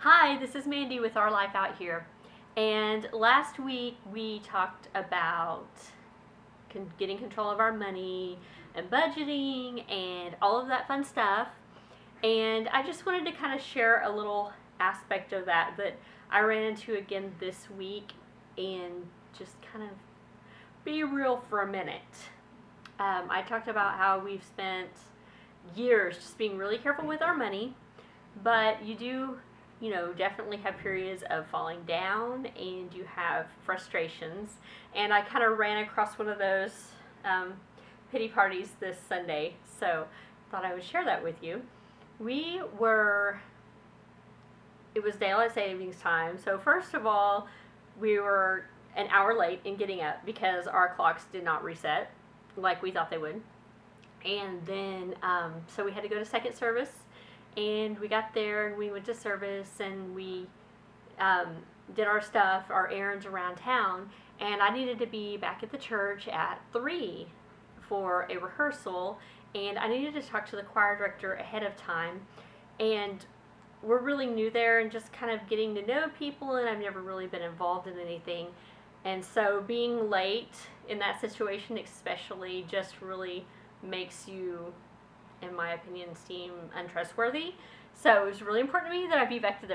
Hi, this is Mandy with Our Life Out Here. And last week we talked about getting control of our money and budgeting and all of that fun stuff. And I just wanted to kind of share a little aspect of that I ran into again this week and just kind of be real for a minute. I talked about how we've spent years just being really careful with our money, but you do definitely have periods of falling down and you have frustrations. And I kind of ran across one of those pity parties this Sunday, so thought I would share that with you. It was daylight savings time, so first of all, we were an hour late in getting up because our clocks did not reset like we thought they would. And then, so we had to go to second service, and we got there and we went to service and we did our stuff, our errands around town, and I needed to be back at the church at 3 for a rehearsal, and I needed to talk to the choir director ahead of time. And we're really new there and just kind of getting to know people, and I've never really been involved in anything. And so being late in that situation especially just really makes you, in my opinion, seem untrustworthy. So it was really important to me that I be back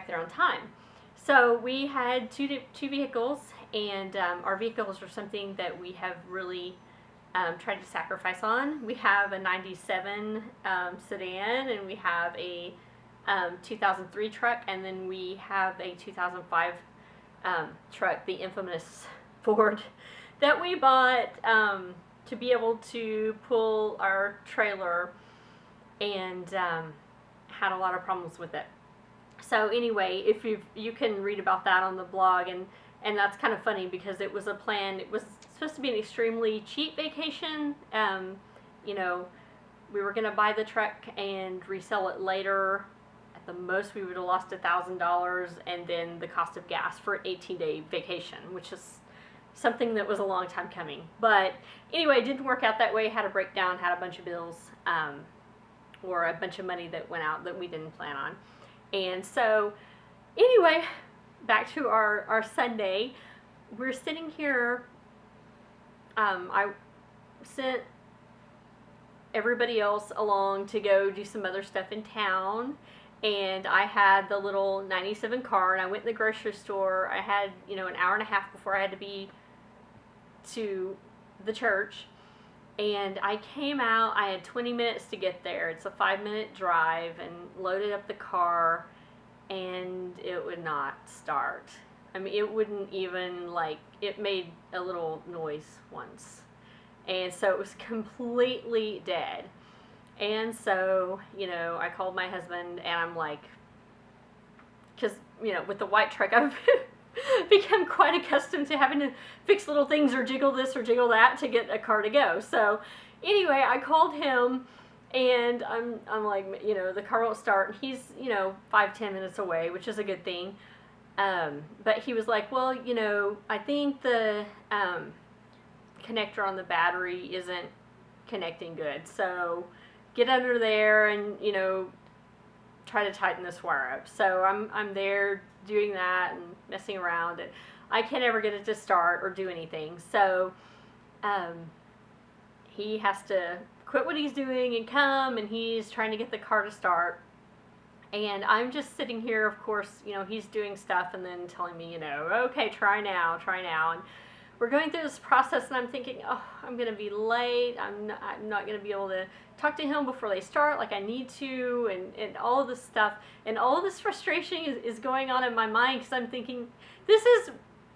there on time. So we had two vehicles, and our vehicles are something that we have really tried to sacrifice on. We have a 97 sedan, and we have a 2003 truck, and then we have a 2005 truck, the infamous Ford, that we bought to be able to pull our trailer, and had a lot of problems with it. So anyway, if you can read about that on the blog, and that's kind of funny because it was a plan. It was supposed to be an extremely cheap vacation. We were going to buy the truck and resell it later. At the most, we would have lost $1,000, and then the cost of gas for an 18-day vacation, which is something that was a long time coming. But anyway, it didn't work out that way. Had a breakdown, had a bunch of bills, or a bunch of money that went out that we didn't plan on. And so anyway, back to our Sunday. We're sitting here. I sent everybody else along to go do some other stuff in town, and I had the little 97 car, and I went in the grocery store. I had an hour and a half before I had to be to the church, and I came out. I had 20 minutes to get there. It's a 5-minute drive, and loaded up the car, and it would not start. I mean, it wouldn't even, it made a little noise once, and so it was completely dead. And so, I called my husband, and I'm like, because, with the white truck, I've become quite accustomed to having to fix little things or jiggle this or jiggle that to get a car to go. So anyway, I called him, and I'm like, the car won't start. And he's, 5-10 minutes away, which is a good thing. But he was like, well, I think the connector on the battery isn't connecting good. So get under there and, try to tighten this wire up. So I'm there doing that and messing around, and I can't ever get it to start or do anything. So he has to quit what he's doing and come, and he's trying to get the car to start. And I'm just sitting here, of course, he's doing stuff and then telling me, okay, try now. And we're going through this process, and I'm thinking, oh, I'm going to be late. I'm not going to be able to talk to him before they start like I need to, and all of this stuff. And all of this frustration is going on in my mind because I'm thinking, this is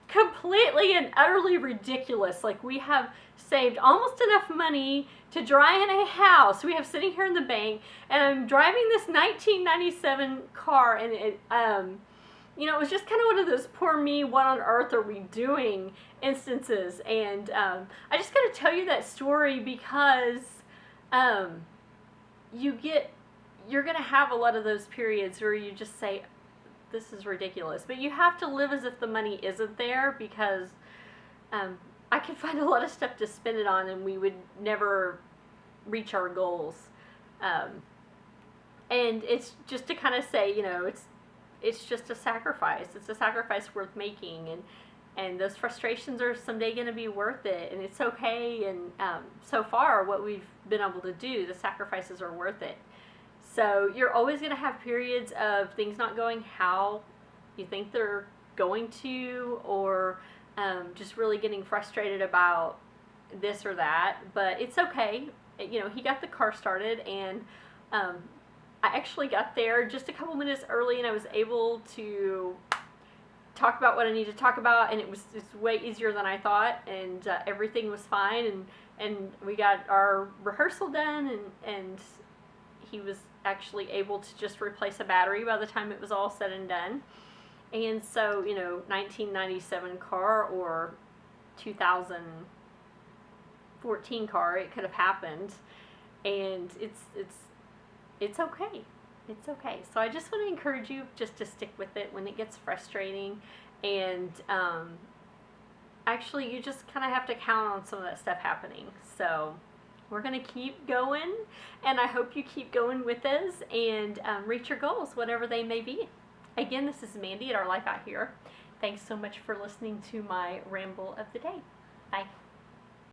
completely and utterly ridiculous. Like, we have saved almost enough money to dry in a house we have sitting here in the bank, and I'm driving this 1997 car, and it was just kind of one of those poor me, what on earth are we doing instances. And I just got to tell you that story because you're going to have a lot of those periods where you just say, this is ridiculous. But you have to live as if the money isn't there, because I could find a lot of stuff to spend it on, and we would never reach our goals. And it's just to kind of say, it's just a sacrifice. It's a sacrifice worth making, and those frustrations are someday going to be worth it, and it's okay. And so far, what we've been able to do, the sacrifices are worth it. So you're always going to have periods of things not going how you think they're going to, or just really getting frustrated about this or that. But it's okay. You know, he got the car started, and I actually got there just a couple minutes early, and I was able to talk about what I needed to talk about, and it's way easier than I thought, and everything was fine, and we got our rehearsal done, and he was actually able to just replace a battery by the time it was all said and done. And so, you know, 1997 car or 2014 car, it could have happened, and it's okay. It's okay. So I just want to encourage you just to stick with it when it gets frustrating, and actually you just kind of have to count on some of that stuff happening. So we're going to keep going, and I hope you keep going with us and reach your goals, whatever they may be. Again, this is Mandy at Our Life Out Here. Thanks so much for listening to my ramble of the day. Bye.